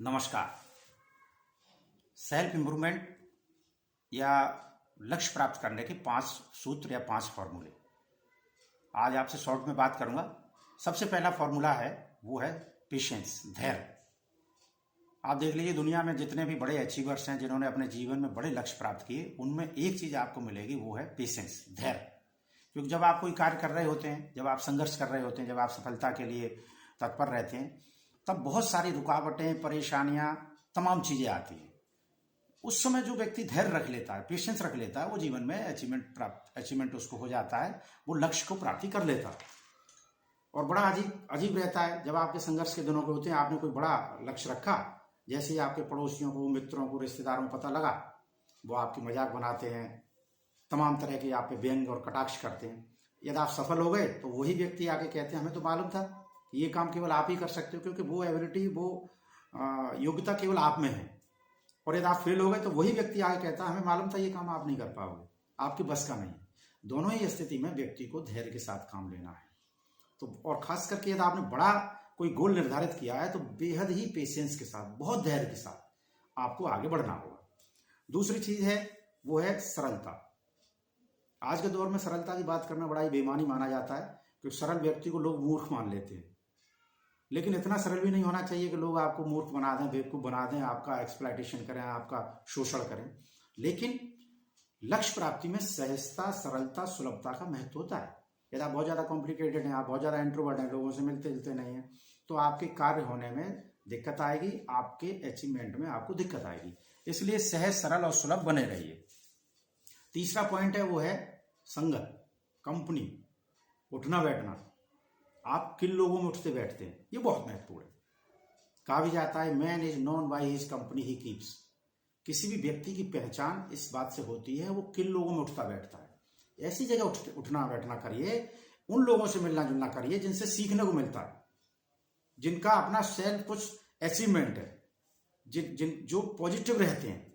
नमस्कार। Self improvement या लक्ष्य प्राप्त करने के 5 सूत्र या 5 फॉर्मूले आज आपसे शॉर्ट में बात करूंगा। सबसे पहला फॉर्मूला है वो है पेशेंस, धैर्य। आप देख लीजिए दुनिया में जितने भी बड़े अचीवर्स हैं जिन्होंने अपने जीवन में बड़े लक्ष्य प्राप्त किए, उनमें एक चीज आपको मिलेगी, वो है पेशेंस, धैर्य। क्योंकि जब आप कोई कार्य कर रहे होते हैं, जब आप संघर्ष कर रहे होते हैं, जब आप सफलता के लिए तत्पर रहते हैं, तब बहुत सारी रुकावटें, परेशानियां, तमाम चीजें आती हैं। उस समय जो व्यक्ति धैर्य रख लेता है, पेशेंस रख लेता है, वो जीवन में अचीवमेंट उसको हो जाता है, वो लक्ष्य को प्राप्ति कर लेता है। और बड़ा अजीब रहता है जब आपके संघर्ष के दिनों के होते हैं, आपने कोई बड़ा लक्ष्य रखा, जैसे ही आपके पड़ोसियों को, मित्रों को, रिश्तेदारों को पता लगा, वो आपकी मजाक बनाते हैं, तमाम तरह के आप पे व्यंग और कटाक्ष करते हैं। यदि आप सफल हो गए तो वही व्यक्ति आके कहते हैं हमें तो मालूम था ये काम केवल आप ही कर सकते हो, क्योंकि वो एबिलिटी, वो योग्यता केवल आप में है। और यदि आप फेल हो गए तो वही व्यक्ति आगे कहता है हमें मालूम था ये काम आप नहीं कर पाओगे, आपकी बस का नहीं। दोनों ही स्थिति में व्यक्ति को धैर्य के साथ काम लेना है। तो और खास करके यदि आपने बड़ा कोई गोल निर्धारित किया है तो बेहद ही पेशेंस के साथ, बहुत धैर्य के साथ आपको आगे बढ़ना होगा। दूसरी चीज है वो है सरलता। आज के दौर में सरलता की बात करना बड़ा ही बेईमानी माना जाता है, क्योंकि सरल व्यक्ति को लोग मूर्ख मान लेते हैं। लेकिन इतना सरल भी नहीं होना चाहिए कि लोग आपको मूर्ख बना दें, बेवकूफ बना दें, आपका एक्सप्लॉयटेशन करें, आपका शोषण करें। लेकिन लक्ष्य प्राप्ति में सहजता, सरलता, सुलभता का महत्व होता है। यदि आप बहुत ज्यादा कॉम्प्लिकेटेड हैं, आप बहुत ज्यादा इंट्रोवर्ट हैं, लोगों से मिलते जुलते नहीं हैं, तो आपके कार्य होने में दिक्कत आएगी, आपके अचीवमेंट में आपको दिक्कत आएगी। इसलिए सहज, सरल और सुलभ बने रहिए। तीसरा पॉइंट है वो है संगत, कंपनी, उठना बैठना। आप किन लोगों में उठते बैठते हैं, ये बहुत महत्वपूर्ण है। कहा भी जाता है man is known by his company he keeps. किसी भी व्यक्ति की पहचान इस बात से होती है वो किन लोगों में उठता बैठता है। ऐसी जगह उठना बैठना करिए, उन लोगों से मिलना जुलना करिए जिनसे सीखने को मिलता है, जिनका अपना सेल्फ कुछ अचीवमेंट है, जो पॉजिटिव रहते हैं,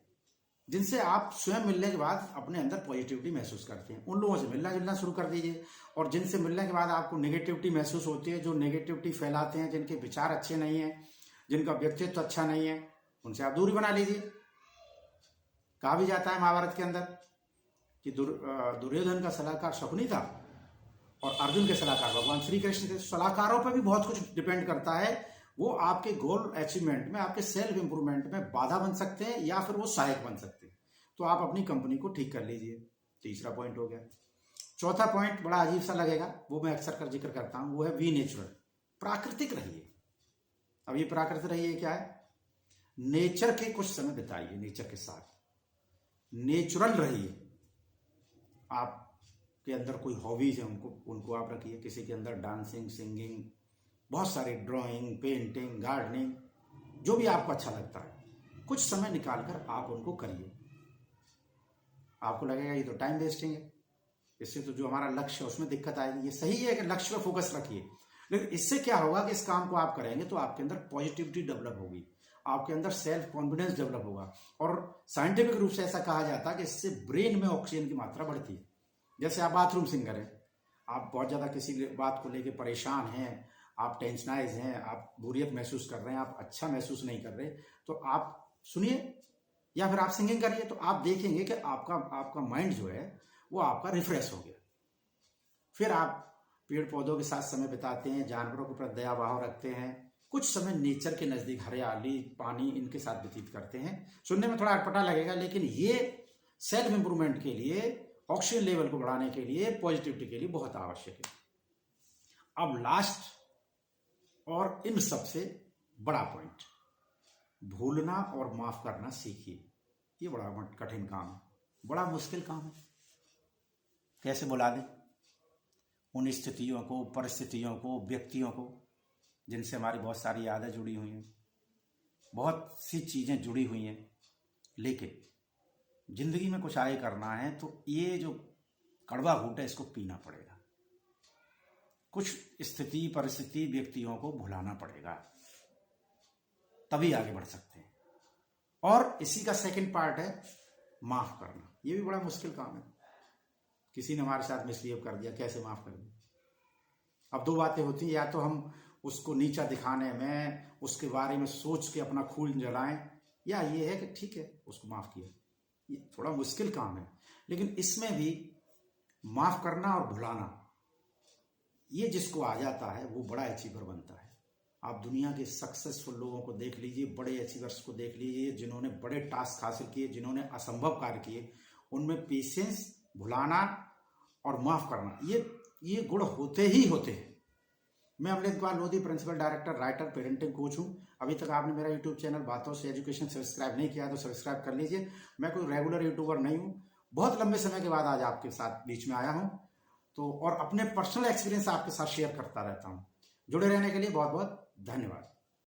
जिनसे आप स्वयं मिलने के बाद अपने अंदर पॉजिटिविटी महसूस करते हैं। उन लोगों से मिलना जुलना शुरू कर दीजिए। और जिनसे मिलने के बाद आपको नेगेटिविटी महसूस होती है, जो नेगेटिविटी फैलाते हैं, जिनके विचार अच्छे नहीं हैं, जिनका व्यक्तित्व अच्छा नहीं है, उनसे आप दूरी बना लीजिए। कहा भी जाता है महाभारत के अंदर कि दुर्योधन का सलाहकार शकुनी था और अर्जुन के सलाहकार भगवान श्री कृष्ण थे। सलाहकारों पर भी बहुत कुछ डिपेंड करता है। वो आपके गोल अचीवमेंट में, आपके सेल्फ इंप्रूवमेंट में बाधा बन सकते हैं या फिर वो सहायक बन सकते हैं। तो आप अपनी कंपनी को ठीक कर लीजिए। तीसरा पॉइंट हो गया। चौथा पॉइंट बड़ा अजीब सा लगेगा, वो मैं अक्सर कर जिक्र करता हूं, वो है बी नेचुरल, प्राकृतिक रहिए। अब ये प्राकृतिक रहिए क्या है? नेचर के कुछ समय बिताइए, नेचर के साथ नेचुरल रहिए। आपके अंदर कोई हॉबीज है, उनको आप रखिए। किसी के अंदर डांसिंग, सिंगिंग, बहुत सारी ड्राइंग, पेंटिंग, गार्डनिंग, जो भी आपको अच्छा लगता है, कुछ समय निकालकर आप उनको करिए। आपको लगेगा ये तो टाइम वेस्टिंग है, इससे तो जो हमारा लक्ष्य है उसमें दिक्कत आएगी। ये सही है कि लक्ष्य पे फोकस रखिए, लेकिन इससे क्या होगा कि इस काम को आप करेंगे तो आपके अंदर पॉजिटिविटी डेवलप होगी, आपके अंदर सेल्फ कॉन्फिडेंस डेवलप होगा। और साइंटिफिक रूप से ऐसा कहा जाता है कि इससे ब्रेन में ऑक्सीजन की मात्रा बढ़ती है। जैसे आप बाथरूम सिंगर हैं, आप बहुत ज्यादा किसी बात को लेकर परेशान हैं, आप टेंशनाइज हैं, आप बोरियत महसूस कर रहे हैं, आप अच्छा महसूस नहीं कर रहे, तो आप सुनिए या फिर आप सिंगिंग करिए, तो आप देखेंगे कि आपका माइंड जो है वो आपका रिफ्रेश हो गया। फिर आप पेड़ पौधों के साथ समय बिताते हैं, जानवरों के प्रति दया भाव रखते हैं, कुछ समय नेचर के नजदीक, हरियाली, पानी, इनके साथ व्यतीत करते हैं। सुनने में थोड़ा अटपटा लगेगा, लेकिन ये सेल्फ इंप्रूवमेंट के लिए, ऑक्सीजन लेवल को बढ़ाने के लिए, पॉजिटिविटी के लिए बहुत आवश्यक है। अब लास्ट और इन सबसे बड़ा पॉइंट, भूलना और माफ करना सीखिए। ये बड़ा कठिन काम है, बड़ा मुश्किल काम है। कैसे भुला दें उन स्थितियों को, परिस्थितियों को, व्यक्तियों को जिनसे हमारी बहुत सारी यादें जुड़ी हुई हैं, बहुत सी चीजें जुड़ी हुई हैं। लेकिन जिंदगी में कुछ आगे करना है तो ये जो कड़वा घूंट है इसको पीना पड़ेगा। कुछ स्थिति, परिस्थिति, व्यक्तियों को भुलाना पड़ेगा, तभी आगे बढ़ सकते हैं। और इसी का सेकंड पार्ट है माफ करना। ये भी बड़ा मुश्किल काम है। किसी ने हमारे साथ मिसबिहेव कर दिया, कैसे माफ कर दिया? अब दो बातें होती हैं, या तो हम उसको नीचा दिखाने में, उसके बारे में सोच के अपना खून जलाएं, या ये है कि ठीक है उसको माफ किया। ये थोड़ा मुश्किल काम है, लेकिन इसमें भी माफ करना और भुलाना, ये जिसको आ जाता है वो बड़ा अचीवर बनता है। आप दुनिया के सक्सेसफुल लोगों को देख लीजिए, बड़े अचीवर्स को देख लीजिए, जिन्होंने बड़े टास्क हासिल किए, जिन्होंने असंभव कार्य किए, उनमें पेशेंस, भुलाना और माफ करना, ये गुण होते ही होते हैं। मैं Amrit Kumar Lodhi, principal director, writer, parenting coach हूँ। अभी तक आपने मेरा यूट्यूब चैनल बातों से एजुकेशन सब्सक्राइब नहीं किया तो सब्सक्राइब कर लीजिए। मैं कोई रेगुलर यूट्यूबर नहीं हूँ, बहुत लंबे समय के बाद आज आपके साथ बीच में आया हूँ, तो और अपने पर्सनल एक्सपीरियंस आपके साथ शेयर करता रहता हूँ। जुड़े रहने के लिए बहुत बहुत धन्यवाद।